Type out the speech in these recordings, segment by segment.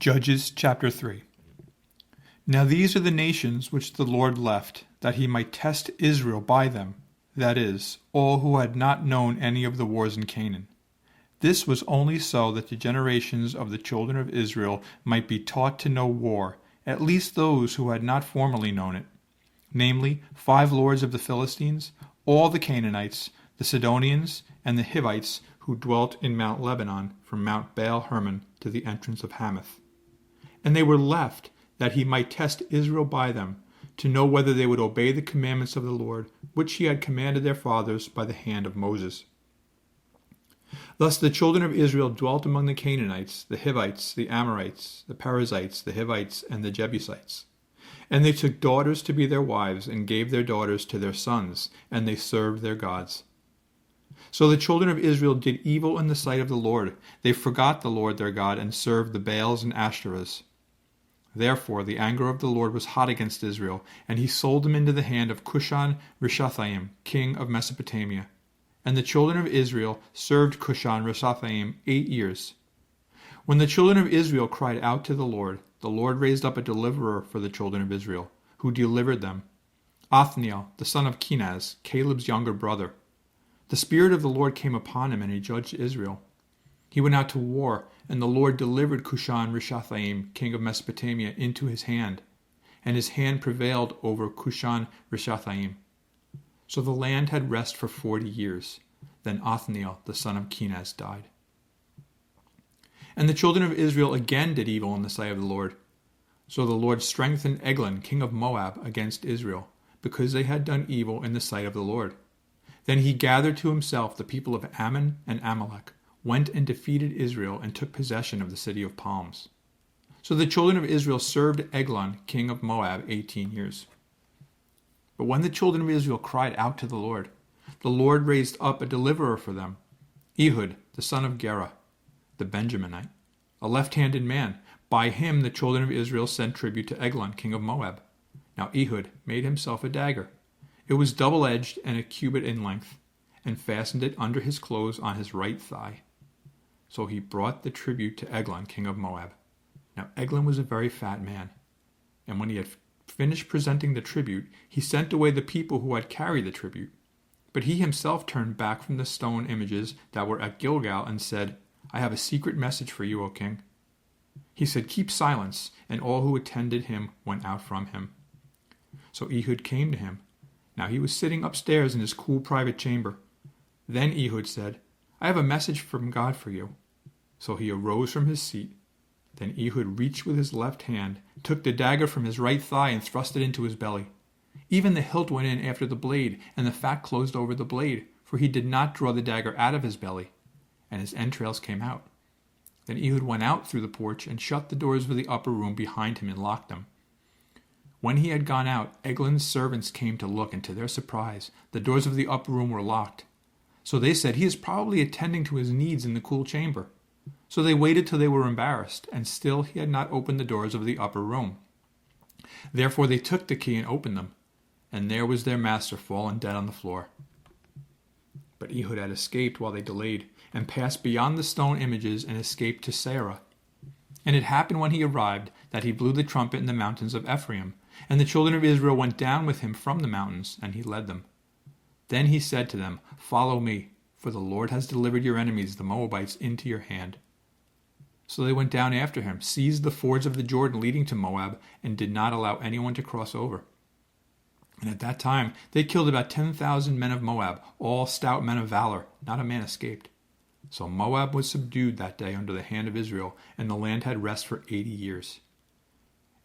Judges chapter 3. Now these are the nations which the Lord left, that he might test Israel by them, that is, all who had not known any of the wars in Canaan. This was only so that the generations of the children of Israel might be taught to know war, at least those who had not formerly known it, namely, 5 lords of the Philistines, all the Canaanites, the Sidonians, and the Hivites who dwelt in Mount Lebanon, from Mount Baal-Hermon to the entrance of Hamath. And they were left, that he might test Israel by them, to know whether they would obey the commandments of the Lord, which he had commanded their fathers by the hand of Moses. Thus the children of Israel dwelt among the Canaanites, the Hivites, the Amorites, the Perizzites, the Hivites, and the Jebusites. And they took daughters to be their wives, and gave their daughters to their sons, and they served their gods. So the children of Israel did evil in the sight of the Lord. They forgot the Lord their God, and served the Baals and Ashtoreths. Therefore the anger of the Lord was hot against Israel, and he sold them into the hand of Cushan-Rishathaim, king of Mesopotamia. And the children of Israel served Cushan-Rishathaim 8 years. When the children of Israel cried out to the Lord raised up a deliverer for the children of Israel, who delivered them, Othniel, the son of Kenaz, Caleb's younger brother. The Spirit of the Lord came upon him, and he judged Israel. He went out to war, and the Lord delivered Cushan-Rishathaim, king of Mesopotamia, into his hand, and his hand prevailed over Cushan-Rishathaim. So the land had rest for 40 years. Then Othniel, the son of Kenaz, died. And the children of Israel again did evil in the sight of the Lord. So the Lord strengthened Eglon, king of Moab, against Israel, because they had done evil in the sight of the Lord. Then he gathered to himself the people of Ammon and Amalek, went and defeated Israel, and took possession of the city of palms. So the children of Israel served Eglon, king of Moab, 18 years. But when the children of Israel cried out to the Lord raised up a deliverer for them, Ehud, the son of Gera, the Benjaminite, a left-handed man. By him the children of Israel sent tribute to Eglon, king of Moab. Now Ehud made himself a dagger. It was double-edged and a cubit in length, and fastened it under his clothes on his right thigh. So he brought the tribute to Eglon, king of Moab. Now Eglon was a very fat man, and when he had finished presenting the tribute, he sent away the people who had carried the tribute. But he himself turned back from the stone images that were at Gilgal and said, I have a secret message for you, O king. He said, keep silence, and all who attended him went out from him. So Ehud came to him. Now he was sitting upstairs in his cool private chamber. Then Ehud said, I have a message from God for you. So he arose from his seat. Then Ehud reached with his left hand, took the dagger from his right thigh, and thrust it into his belly. Even the hilt went in after the blade, and the fat closed over the blade, for he did not draw the dagger out of his belly, and his entrails came out. Then Ehud went out through the porch, and shut the doors of the upper room behind him, and locked them. When he had gone out, Eglon's servants came to look, and to their surprise, the doors of the upper room were locked. So they said, he is probably attending to his needs in the cool chamber. So they waited till they were embarrassed, and still he had not opened the doors of the upper room. Therefore they took the key and opened them, and there was their master fallen dead on the floor. But Ehud had escaped while they delayed, and passed beyond the stone images and escaped to Sarah. And it happened when he arrived that he blew the trumpet in the mountains of Ephraim, and the children of Israel went down with him from the mountains, and he led them. Then he said to them, follow me, for the Lord has delivered your enemies, the Moabites, into your hand. So they went down after him, seized the fords of the Jordan leading to Moab, and did not allow anyone to cross over. And at that time they killed about 10,000 men of Moab, all stout men of valor. Not a man escaped. So Moab was subdued that day under the hand of Israel, and the land had rest for 80 years.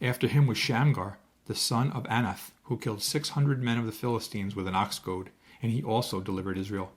After him was Shamgar, the son of Anath, who killed 600 men of the Philistines with an ox goad, and he also delivered Israel.